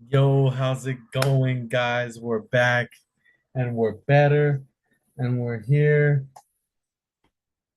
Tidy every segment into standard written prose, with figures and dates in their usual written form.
Yo, how's it going, guys? We're back and we're better and we're here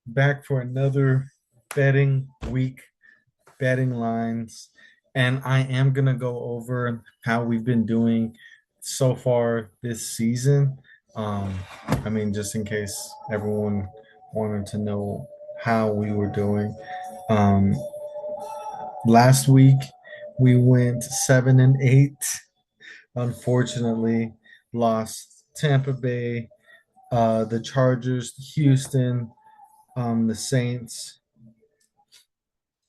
back for another betting week, betting lines. And I am going to go over how we've been doing so far this season. Um, just in case everyone wanted to know how we were doing. Um, Last week we went 7-8. Unfortunately, lost Tampa Bay, the Chargers, Houston, the Saints.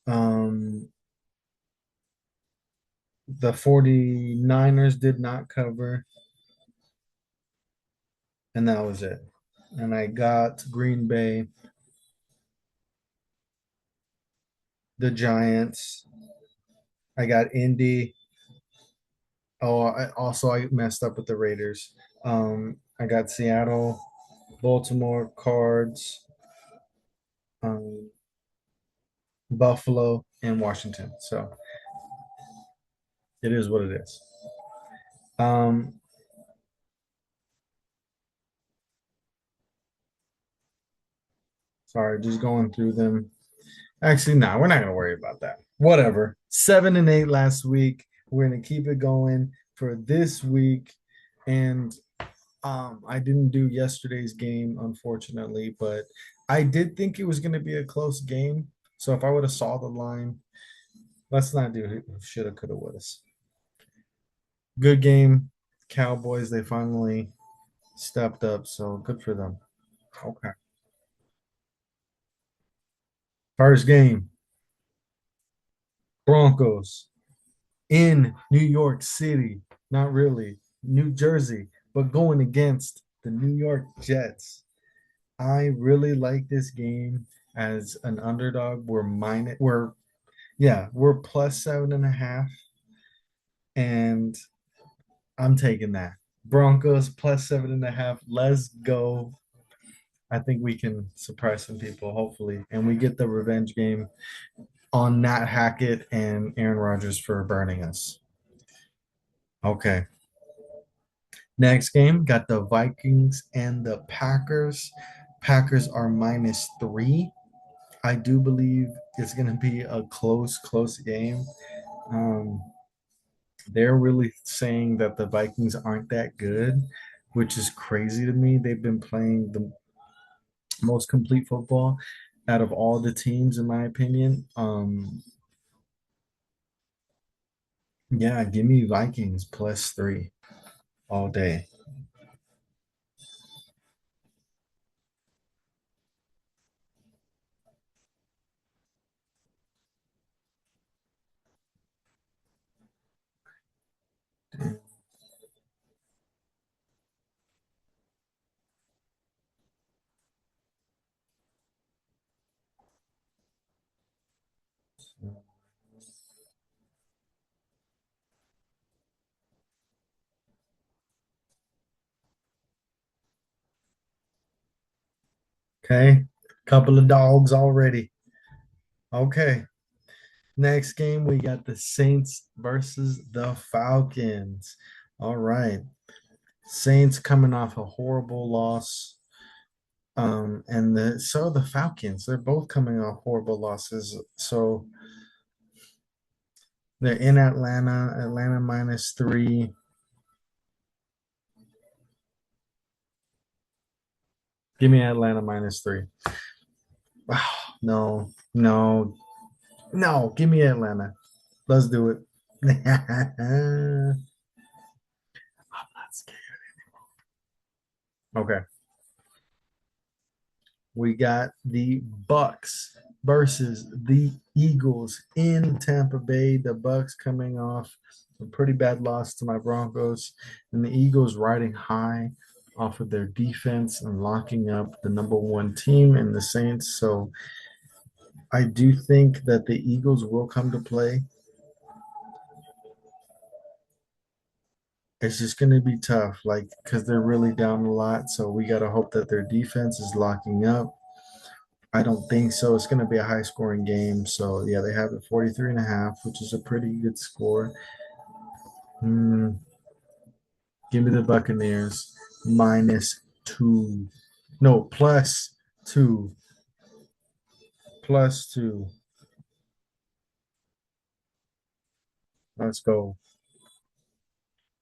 Um, the 49ers did not cover, and that was it. And I got Green Bay, the Giants. I got Indy. I messed up with the Raiders. I got Seattle, Baltimore, Cards, um, Buffalo, and Washington. So it is what it is. Um, Sorry, just going through them. Actually, no, we're not gonna worry about that. Whatever. 7-8 last week. We're gonna keep it going for this week. And I didn't do yesterday's game, unfortunately, but I did think it was gonna be a close game. So if I would have saw the line, let's not do shoulda, coulda, woulda. Good game. Cowboys, they finally stepped up, so good for them. Okay. First game, Broncos in New York City. Not really, New Jersey, but going against the New York Jets. I really like this game as an underdog. We're plus 7.5, and I'm taking that. Broncos plus 7.5. Let's go. I think we can surprise some people, hopefully, and we get the revenge game on Nat Hackett and Aaron Rodgers for burning us. Okay. Next game, got the Vikings and the Packers. Packers are -3. I do believe it's going to be a close game. Um, they're really saying that the Vikings aren't that good, which is crazy to me. They've been playing the most complete football out of all the teams, in my opinion. Yeah, give me Vikings +3 all day. Okay, couple of dogs already. Okay. Next game, we got the Saints versus the Falcons. All right. Saints coming off a horrible loss. And the Falcons, they're both coming off horrible losses. So they're in Atlanta, Atlanta -3. Give me Atlanta -3. No, no, no, give me Atlanta. Let's do it. I'm not scared. Okay. We got the Bucks versus the Eagles in Tampa Bay. The Bucks coming off a pretty bad loss to my Broncos, and the Eagles riding high off of their defense and locking up the number one team in the Saints. So I do think that the Eagles will come to play. It's just going to be tough, like, because they're really down a lot. So we got to hope that their defense is locking up. I don't think so. It's going to be a high scoring game. So, yeah, they have it 43.5, which is a pretty good score. Hmm, give me the Buccaneers -2. No, +2. +2. Let's go.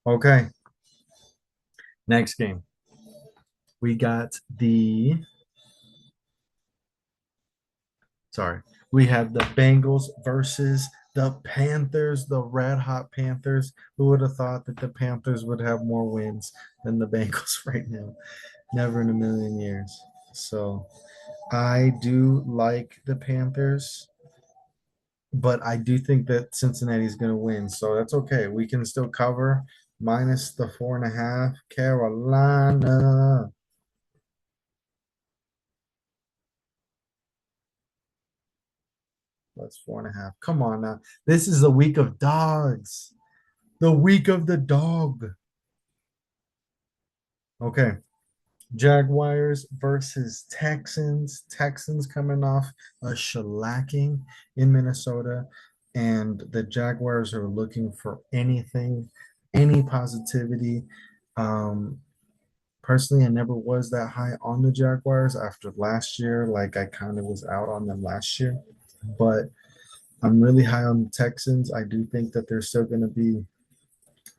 Okay, next game. We got sorry, we have the Bengals versus the Panthers, the Red Hot Panthers. Who would have thought that the Panthers would have more wins than the Bengals right now? Never in a million years. So I do like the Panthers, but I do think that Cincinnati's going to win. So that's okay. We can still cover minus the 4.5. Carolina. That's 4.5. Come on now. This is the week of dogs. The week of the dog. Okay. Jaguars versus Texans. Texans coming off a shellacking in Minnesota, and the Jaguars are looking for anything, any positivity. Um, Personally, I never was that high on the Jaguars after last year. Like I kind of was out on them last year, but I'm really high on the Texans. I do think that they're still going to be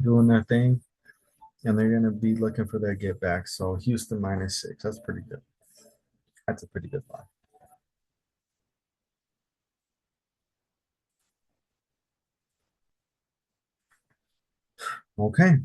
doing their thing, and they're going to be looking for their get back. So Houston -6. That's pretty good. That's a pretty good line. Okay.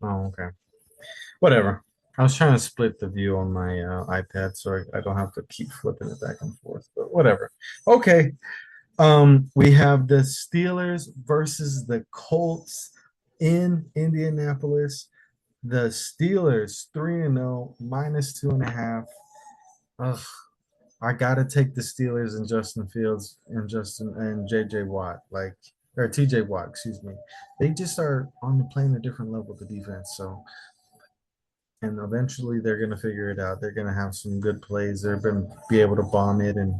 Oh, okay. Whatever. I was trying to split the view on my iPad so I don't have to keep flipping it back and forth, but whatever. Okay. We have the Steelers versus the Colts in Indianapolis. The Steelers 3-0 -2.5. Ugh, I gotta take the Steelers and Justin Fields and Justin and JJ Watt, like or TJ Watt, excuse me. They just are on the playing a different level of the defense. So and eventually they're gonna figure it out. They're gonna have some good plays. They're gonna be able to bomb it and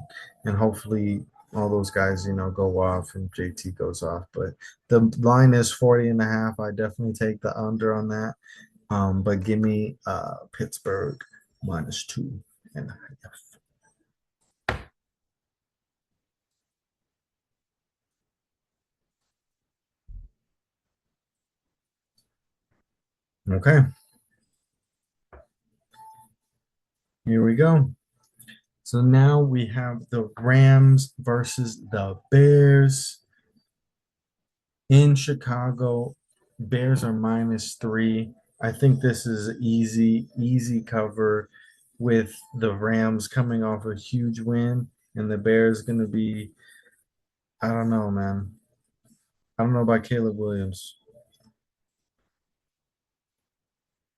hopefully all those guys, go off and JT goes off. But the line is 40.5. I definitely take the under on that. But give me Pittsburgh -2.5. Okay, here we go. So now we have the Rams versus the Bears in Chicago. Bears are -3. I think this is easy cover with the Rams coming off a huge win, and the Bears going to be, I don't know, man. I don't know about Caleb Williams.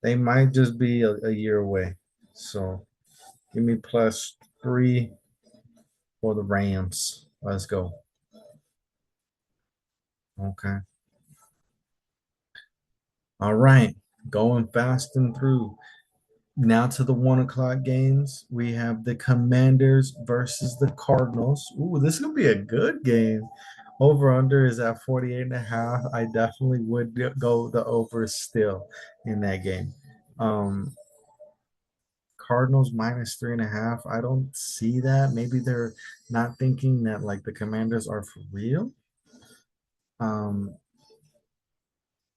They might just be a year away. So give me +3 for the Rams. Let's go. Okay. All right. Going fast and through. Now to the 1 o'clock games. We have the Commanders versus the Cardinals. Ooh, this is gonna be a good game. Over under is at 48.5. I definitely would go the over still in that game. Um, Cardinals -3.5. I don't see that. Maybe they're not thinking that like the Commanders are for real. Um,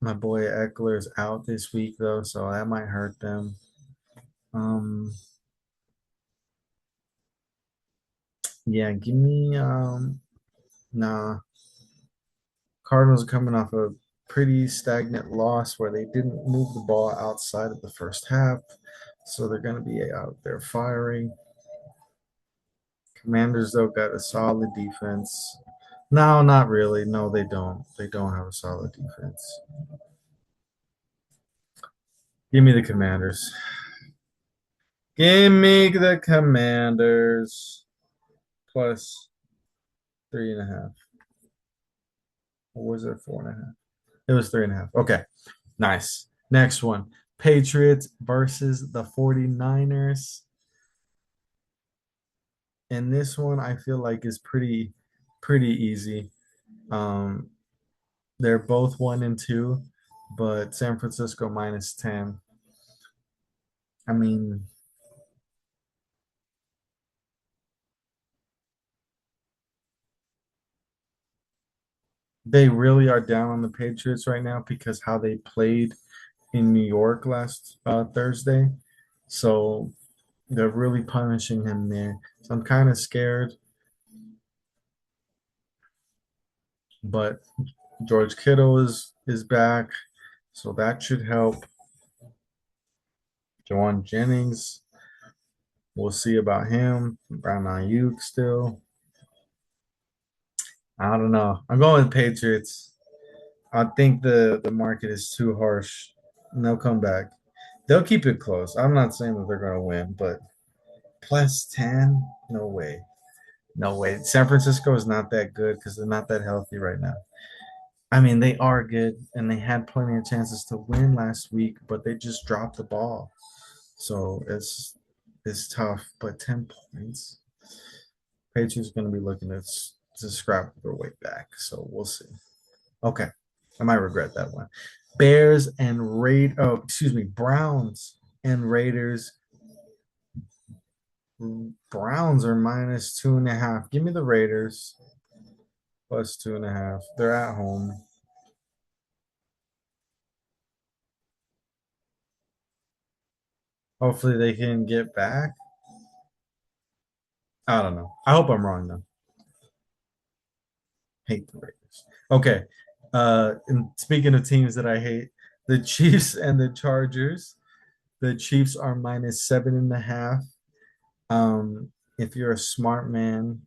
my boy Eckler's out this week though, so that might hurt them. Um, yeah, give me nah. Cardinals are coming off a pretty stagnant loss where they didn't move the ball outside of the first half, so they're going to be out there firing. Commanders though got a solid defense. No, not really. No, they don't. They don't have a solid defense. Give me the Commanders. Give me the Commanders plus 3.5. Or was it 4.5? It was 3.5. Okay, nice. Next one. Patriots versus the 49ers. And this one I feel like is pretty easy. Um, they're both 1 and 2, but San Francisco minus 10. I mean, they really are down on the Patriots right now because how they played in New York last Thursday. So they're really punishing him there. So I'm kind of scared, but George Kittle is back, so that should help. Jawan Jennings, we'll see about him. Brown Ayuk still. I don't know. I'm going with Patriots. I think the market is too harsh. And they'll come back. They'll keep it close. I'm not saying that they're going to win, but plus 10? No way. No way. San Francisco is not that good because they're not that healthy right now. I mean, they are good and they had plenty of chances to win last week, but they just dropped the ball. So it's tough. But 10 points. Patriots going to be looking to scrap their way back. So we'll see. Okay. I might regret that one. Bears and Browns and Raiders. Browns are minus 2.5. Give me the Raiders plus 2.5. They're at home. Hopefully they can get back. I don't know. I hope I'm wrong though. Hate the Raiders. Okay. And speaking of teams that I hate, the Chiefs and the Chargers. The Chiefs are minus 7.5. If you're a smart man,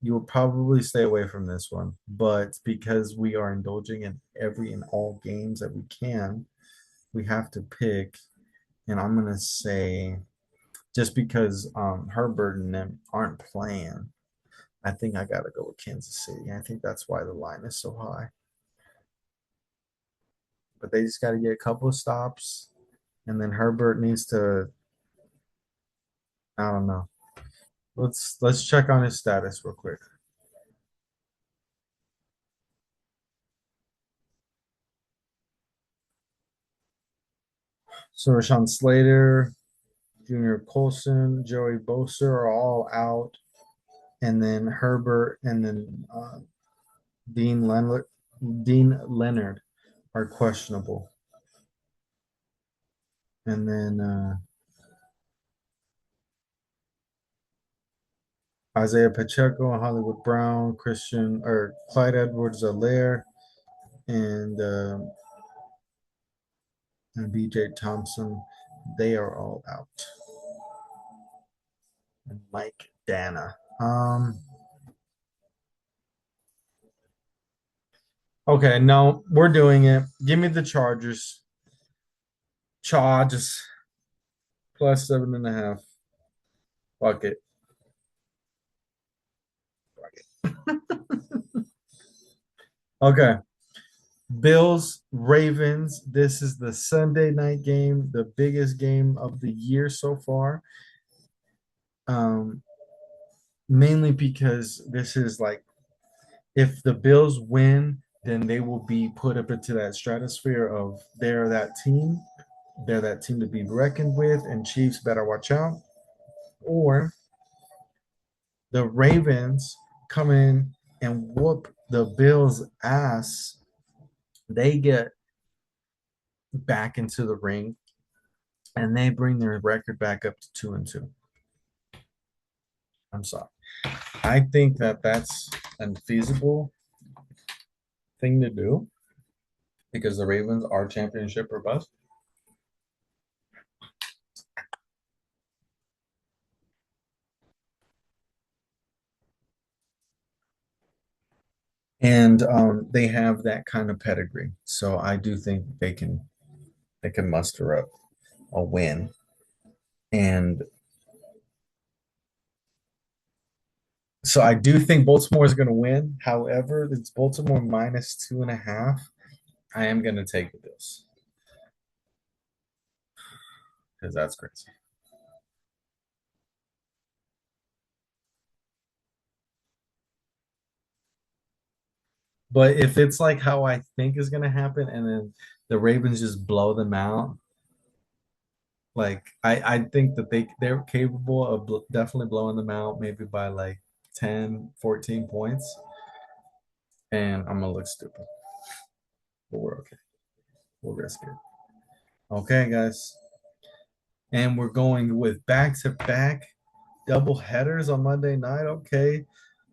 you will probably stay away from this one. But because we are indulging in every and all games that we can, we have to pick. And I'm gonna say just because Herbert and them aren't playing, I think I gotta go with Kansas City. I think that's why the line is so high. But they just gotta get a couple of stops, and then Herbert needs to. I don't know. Let's check on his status real quick. So Rashawn Slater, Junior Colson, Joey Bosa are all out, and then Herbert and then Dean Leonard, Dean Leonard are questionable, and then Isaiah Pacheco, Hollywood Brown, Christian or Clyde Edwards-Helaire, and and BJ Thompson. They are all out. And Mike Dana. Okay, no, we're doing it. Give me the Chargers. Chargers plus 7.5. Fuck it. Okay. Bills, Ravens. This is the Sunday night game, the biggest game of the year so far. Um, Mainly because this is like if the Bills win, then they will be put up into that stratosphere of they're that team to be reckoned with, and Chiefs better watch out. Or the Ravens come in and whoop the Bills' ass. They get back into the ring and they bring their record back up to 2-2. I'm sorry. I think that that's a feasible thing to do because the Ravens are championship or bust. And they have that kind of pedigree. So I do think they can muster up a win. And so I do think Baltimore is going to win. However, it's Baltimore minus 2.5. I am going to take the Bills because that's crazy. But if it's like how I think is going to happen, and then the Ravens just blow them out, like I think that they're capable of definitely blowing them out, maybe by like 10, 14 points, and I'm gonna look stupid, but we're okay. We'll risk it. Okay, guys, and we're going with back-to-back double headers on Monday night. Okay,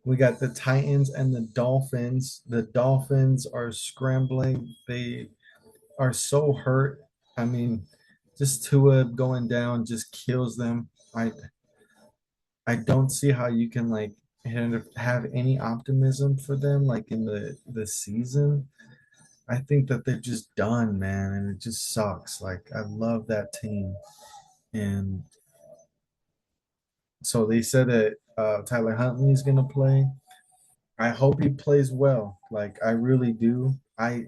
we got the Titans and the Dolphins. The Dolphins are scrambling. They are so hurt. I mean, just Tua going down just kills them. I don't see how you can like have any optimism for them like in the season. I think that they're just done, man, and it just sucks. Like I love that team, and so they said that Tyler Huntley is gonna play. I hope he plays well. Like I really do. I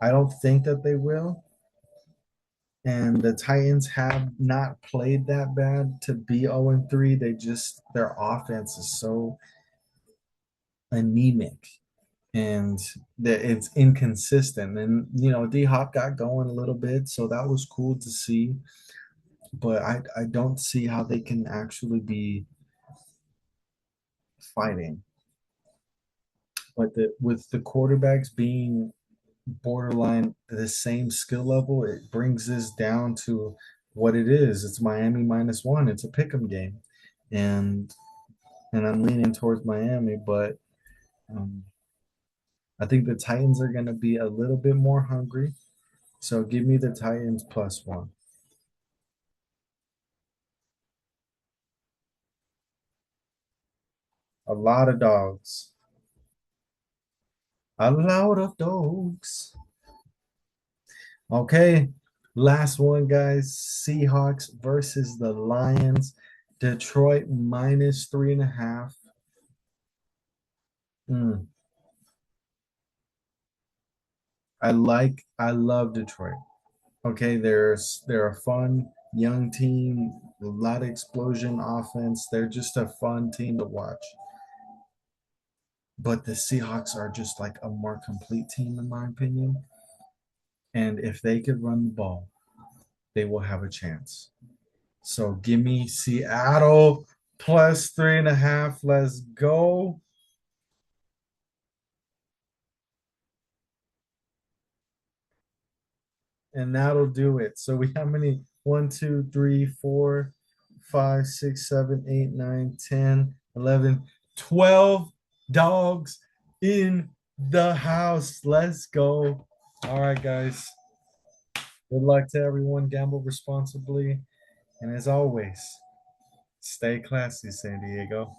don't think that they will. And the Titans have not played that bad to be 0-3. They just their offense is so anemic and that it's inconsistent. And D Hop got going a little bit, so that was cool to see. But I don't see how they can actually be fighting. But with the quarterbacks being borderline the same skill level, it brings this down to what it is. It's Miami minus one. It's a pick'em game, and I'm leaning towards Miami, but um, I think the Titans are going to be a little bit more hungry. So give me the Titans plus one. A lot of dogs. A lot of dogs. Okay. Last one, guys. Seahawks versus the Lions. Detroit minus 3.5. Mm. I love Detroit. Okay, they're a fun young team, a lot of explosion offense. They're just a fun team to watch. But the Seahawks are just like a more complete team, in my opinion. And if they could run the ball, they will have a chance. So give me Seattle plus 3.5. Let's go. And that'll do it. So we have many? 1, 2, 3, 4, 5, 6, 7, 8, 9, 10, 11, 12 dogs in the house. Let's go. All right, guys. Good luck to everyone. Gamble responsibly. And as always, stay classy, San Diego.